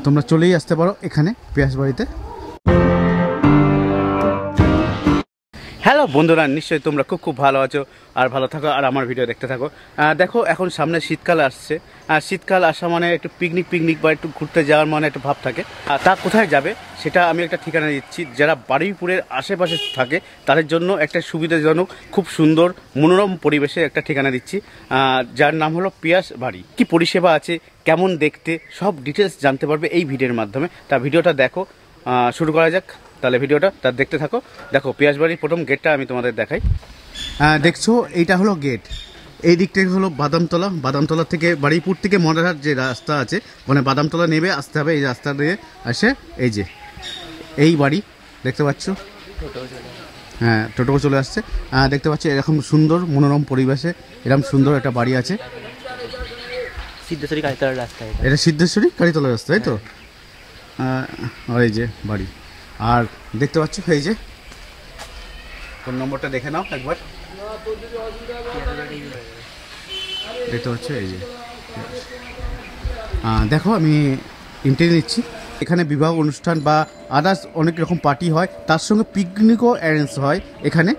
তোমরা চলেই আসতে পারো এখানে পিয়াস বাড়িতে। হ্যালো বন্ধুরা, নিশ্চয়ই তোমরা খুব ভালো আছো আর ভালো থাকো আর আমার ভিডিও দেখতে থাকো। দেখো এখন সামনে শীতকাল আসছে, আর শীতকাল আসা মানে একটু পিকনিক বা একটু ঘুরতে যাওয়ার মানে একটু ভাব থাকে। আর তা কোথায় যাবে সেটা আমি একটা ঠিকানা দিচ্ছি। যারা বারুইপুরের আশেপাশে থাকে তাদের জন্য একটা সুবিধাজনক খুব সুন্দর মনোরম পরিবেশে একটা ঠিকানা দিচ্ছি, যার নাম হলো পিয়াস বাড়ি। কি পরিষেবা আছে, কেমন দেখতে, সব ডিটেলস জানতে পারবে এই ভিডিওর মাধ্যমে। তা ভিডিওটা দেখো, শুরু করা যাক তাহলে ভিডিওটা। তার দেখতে থাকো। দেখো পিয়াস বাড়ির প্রথম গেটটা আমি তোমাদের দেখাই। দেখছো এইটা হলো গেট, এই দিকটা হলো বাদামতলা থেকে বারুইপুর থেকে মডারহাট যে রাস্তা আছে, মানে বাদামতলা নেমে আসতে হবে। এই রাস্তা দিয়ে আসে এই যে এই বাড়ি দেখতে পাচ্ছ। হ্যাঁ, টোটো চলে আসছে। দেখতে পাচ্ছি এরকম সুন্দর মনোরম পরিবেশে এরকম সুন্দর একটা বাড়ি আছে। সিদ্ধেশ্বরী কালীতলার রাস্তা, এটা সিদ্ধেশ্বরী কালীতলার রাস্তা, তাই তো? আর এই যে বাড়ি, আর দেখতে পাচ্ছ এই যে ফোন নম্বরটা দেখে নাও একবার। দেখতে পাচ্ছ এই যে, দেখো আমি ইন্টারভিউ নিচ্ছি। এখানে বিবাহ অনুষ্ঠান বা আদার্স অনেক রকম পার্টি হয়, তার সঙ্গে পিকনিকও অ্যারেঞ্জ হয় এখানে।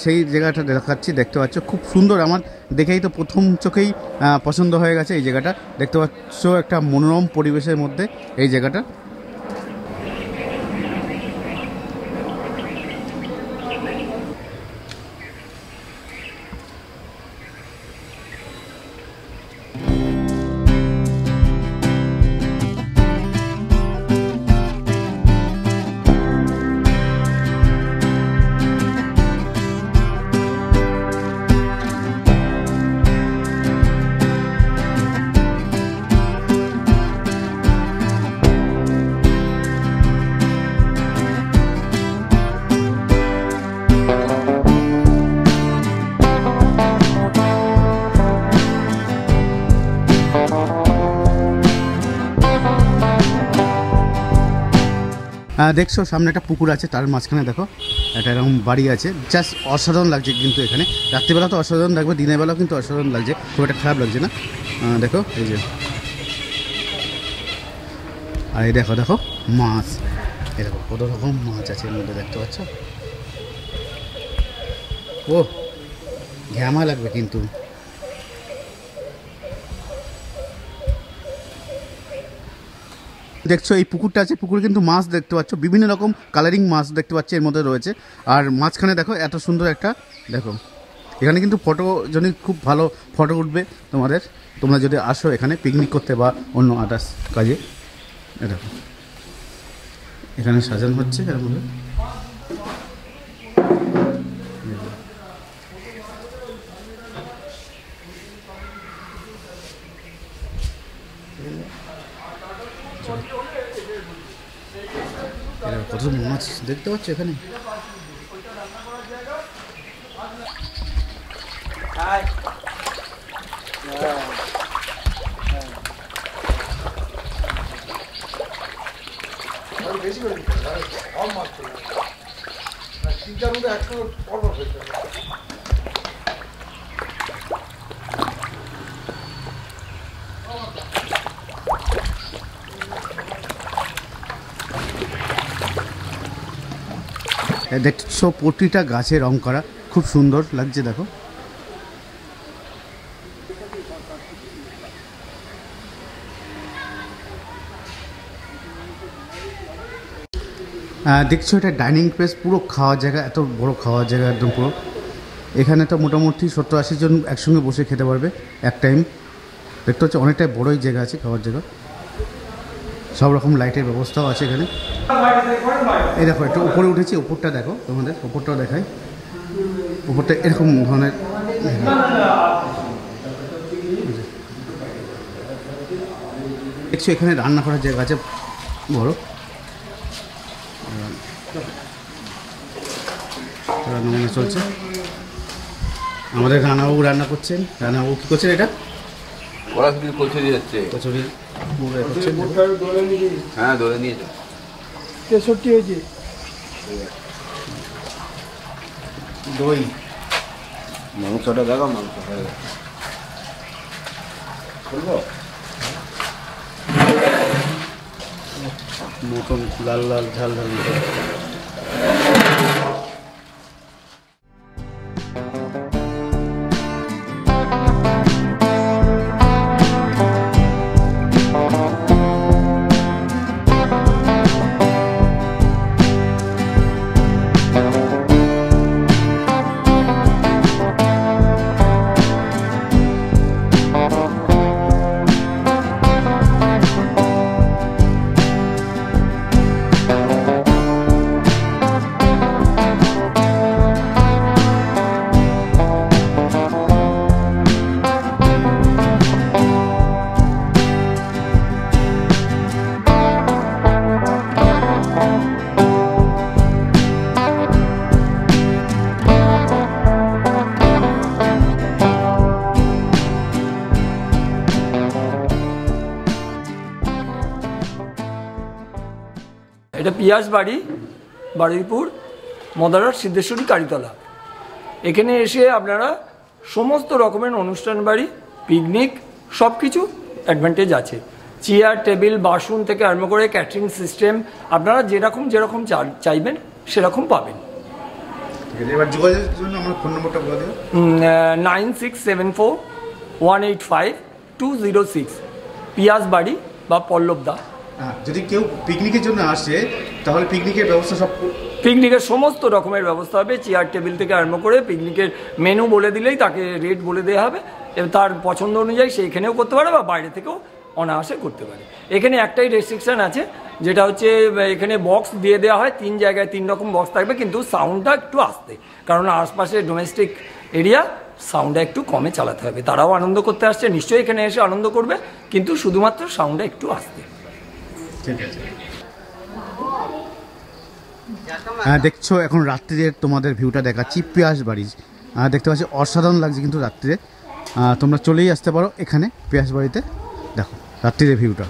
সেই জায়গাটা দেখাচ্ছি, দেখতে পাচ্ছ খুব সুন্দর। আমার দেখেই তো প্রথম চোখেই পছন্দ হয়ে গেছে এই জায়গাটা। দেখতে পাচ্ছ একটা মনোরম পরিবেশের মধ্যে এই জায়গাটা। দেখছো সামনে একটা পুকুর আছে, তার মাঝখানে দেখো একটা এরকম বাড়ি আছে। জাস্ট অসাধারণ লাগছে কিন্তু এখানে। রাত্রিবেলা তো অসাধারণ লাগবে, দিনের বেলাও কিন্তু অসাধারণ লাগছে, খুব একটা খারাপ লাগছে না। দেখো এই যে, আর এই দেখো দেখো মাছ, এই দেখো কত রকম মাছ আছে এর মধ্যে, দেখতে পাচ্ছ? ও ঘ্যামা লাগবে কিন্তু। দেখছো এই পুকুরটা আছে, পুকুরে কিন্তু মাছ দেখতে পাচ্ছ, বিভিন্ন রকম কালারিং মাছ দেখতে পাচ্ছ এর মধ্যে রয়েছে। আর মাঝখানে দেখো এত সুন্দর একটা, দেখো এখানে কিন্তু ফটো জন্য খুব ভালো ফটো উঠবে তোমাদের, তোমরা যদি আসো এখানে পিকনিক করতে বা অন্য আদার্স কাজে। দেখো এখানে সাজানো হচ্ছে এর মধ্যে। কত মাছ দেখতে পাচ্ছ এখানে। বেশি করে কম মাছ তিনটার মধ্যে একশো পর্বত হয়েছে। দেখছো প্রতিটা গাছে রং করা, খুব সুন্দর লাগছে দেখো। দেখছো এটা ডাইনিং প্লেস, পুরো খাওয়ার জায়গা, এত বড় খাওয়ার জায়গা একদম পুরো। এখানে তো মোটামুটি 70-80 জন একসঙ্গে বসে খেতে পারবে এক টাইম। দেখতে হচ্ছে অনেকটাই বড়ই জায়গা আছে, খাওয়ার জায়গা। সব রকম লাইটের ব্যবস্থাও আছে এখানে। এই দেখো একটু উপরে উঠেছি, উপরটা দেখো তোমাদের, উপরটাও দেখাই। উপরটা এরকম ধরনের দেখছো। এখানে রান্না করার জায়গা আছে বড়, রান্না চলছে। আমাদের রানাবাবু রান্না করছেন। রানাবাবু কী করছেন? এটা কচুরি হচ্ছে, কচুরি। হ্যাঁ ধরে নিয়েছে 63 হয়েছে। দই, মাংসটা দেখো, মাংস হয়ে গেছে। মতন লাল লাল ঝাল ঝাল মতন। এটা পিয়াস বাড়ি, বারুইপুর, মদারহাট সিদ্ধেশ্বরী কালীতলা। এখানে এসে আপনারা সমস্ত রকমের অনুষ্ঠান বাড়ি, পিকনিক সব কিছু অ্যাডভান্টেজ আছে। চেয়ার টেবিল বাসন থেকে আরম্ভ করে ক্যাটারিং সিস্টেম আপনারা যেরকম যেরকম চাইবেন সেরকম পাবেন। এবার যোগাযোগের জন্য আমার ফোন নম্বরটা বলে দিন। 9674185206, পিয়াস বাড়ি বা পল্লবদা। যদি কেউ পিকনিকের জন্য আসে তাহলে পিকনিকের ব্যবস্থা সব, পিকনিকের সমস্ত রকমের ব্যবস্থা হবে। চেয়ার টেবিল থেকে আরম্ভ করে পিকনিকের মেনু বলে দিলেই তাকে রেট বলে দেওয়া হবে, এবং তার পছন্দ অনুযায়ী সে এখানেও করতে পারে বা বাইরে থেকেও অনায়াসে করতে পারে। এখানে একটাই রেস্ট্রিকশান আছে, যেটা হচ্ছে এখানে বক্স দিয়ে দেওয়া হয়, 3 জায়গায় 3 রকম বক্স থাকবে, কিন্তু সাউন্ডটা একটু আস্তে, কারণ আশপাশে ডোমেস্টিক এরিয়া, সাউন্ডটা একটু কমে চালাতে হবে। তারাও আনন্দ করতে আসছে, নিশ্চয়ই এখানে এসে আনন্দ করবে, কিন্তু শুধুমাত্র সাউন্ডটা একটু আস্তে। ঠিক আছে। হ্যাঁ, দেখছো এখন রাত্রিরে তোমাদের ভিউটা দেখাচ্ছি পিয়াস বাড়ি। দেখতে পাচ্ছি অসাধারণ লাগছে কিন্তু রাত্রিরে। তোমরা চলেই আসতে পারো এখানে পিয়াস বাড়িতে। দেখো রাত্রিরে ভিউটা,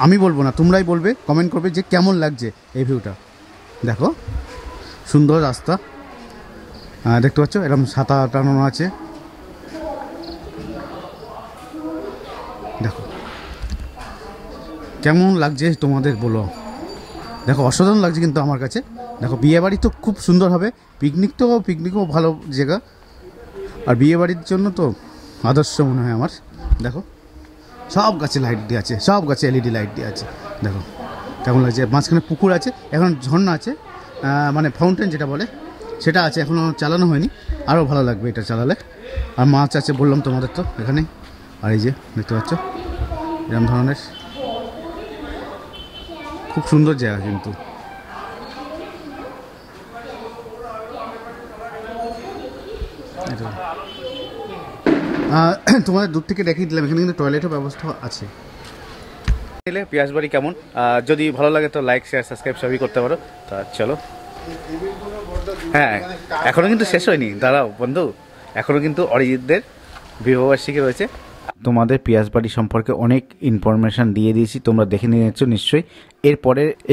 আমি বলবো না, তোমরাই বলবে, কমেন্ট করবে যে কেমন লাগছে এই ভিউটা। দেখো সুন্দর রাস্তা, দেখতে পাচ্ছ এরকম ছাতা টানানো আছে। দেখো কেমন লাগছে তোমাদের বলো। দেখো অসাধারণ লাগছে কিন্তু আমার কাছে। দেখো বিয়েবাড়ি তো খুব সুন্দর হবে, পিকনিকও ভালো জায়গা, আর বিয়েবাড়ির জন্য তো আদর্শ মনে হয় আমার। দেখো সব গাছে লাইট দিয়ে আছে, সব গাছে এলইডি লাইট দিয়ে আছে। দেখো কেমন লাগছে। মাঝখানে পুকুর আছে, এখন ঝর্ণা আছে, মানে ফাউন্টেন যেটা বলে সেটা আছে, এখনও চালানো হয়নি। আরও ভালো লাগবে এটা চালালে। আর মাছ আছে বললাম তোমাদের তো এখানে। আর এই যে দেখতে পাচ্ছ এরকম ধরনের খুব সুন্দর জায়গা কিন্তু। তোমাদের দূর থেকে দেখিয়ে দিলাম, এখানে কিন্তু টয়লেটের ব্যবস্থা আছে। পিয়াস বাড়ি কেমন, যদি ভালো লাগে তো লাইক শেয়ার সাবস্ক্রাইব সবই করতে পারো। তা চলো, হ্যাঁ এখনও কিন্তু শেষ হয়নি, দাঁড়াও বন্ধু, এখনও কিন্তু অরিজিৎদের বিবাহবার্ষিকী রয়েছে। তোমাদের পিয়াস বাড়ি সম্পর্কে অনেক ইনফরমেশান দিয়ে দিয়েছি, তোমরা দেখে নিয়েছো নিশ্চয়ই।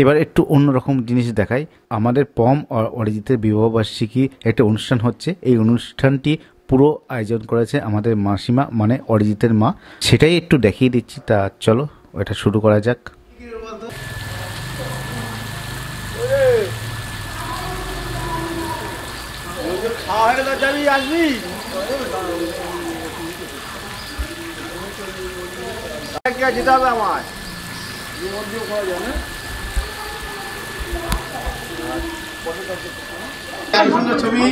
এবার একটু অন্যরকম জিনিস দেখাই। আমাদের পম অরিজিতের বিবাহবার্ষিকী একটা অনুষ্ঠান হচ্ছে। এই অনুষ্ঠানটি পুরো আয়োজন করেছে আমাদের মাসিমা, মানে অরিজিতের মা। সেটাই একটু দেখিয়ে দিচ্ছি। তা চলো এটা শুরু করা যাক। যেতে হবে আমার ছবি,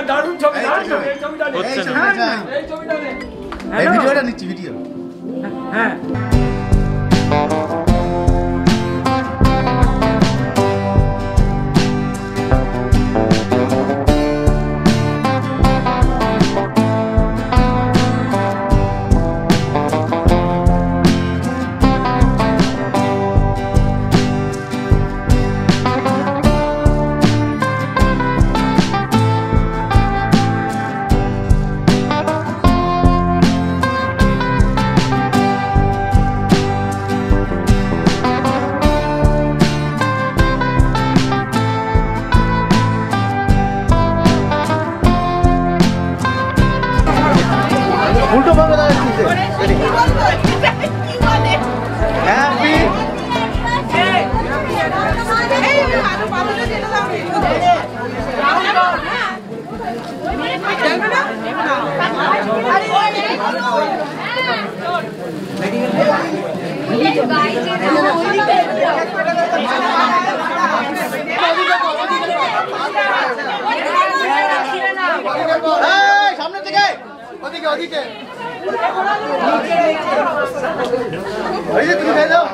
দারুণ ছবি, ভিডিওটা নিচ্ছি, ভিডিও। হ্যাঁ উল্টো ভাবে দাঁড়াচ্ছি। সামনে থেকে ওদিকে ওদিকে তুমি খেয়ে যাও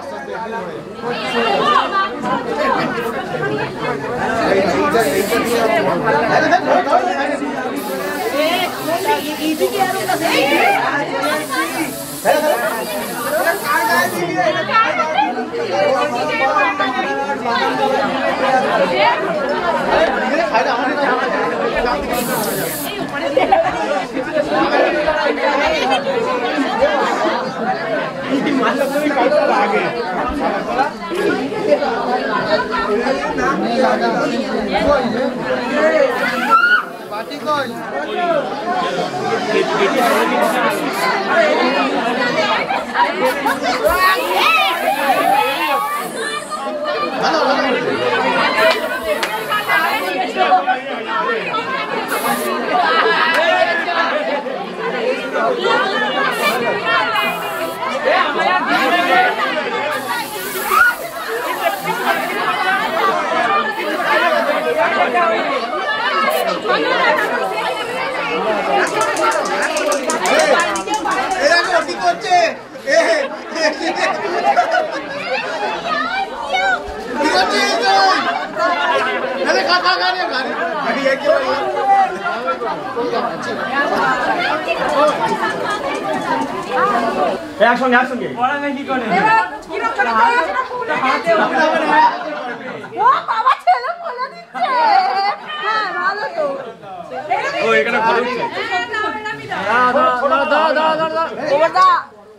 একসঙ্গে একসঙ্গে কি করে ও এখানে ভালো হচ্ছে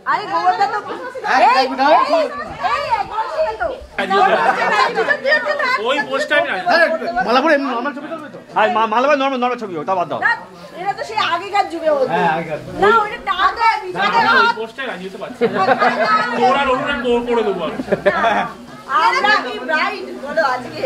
আরে গোবরদা তো ওই পোস্টার না মালাপুর এমনি নরমাল ছবি তুলবে তো? আর মালাবার নরমাল ছবি ওটা বাদ দাও এটা তো সেই আগেকার যুগে হতো না ওটা টাকা ওই পোস্টার আমি যেতে পারছি তোরা রোড করে দেবো আমরা কি ব্রাইড বলো আজকে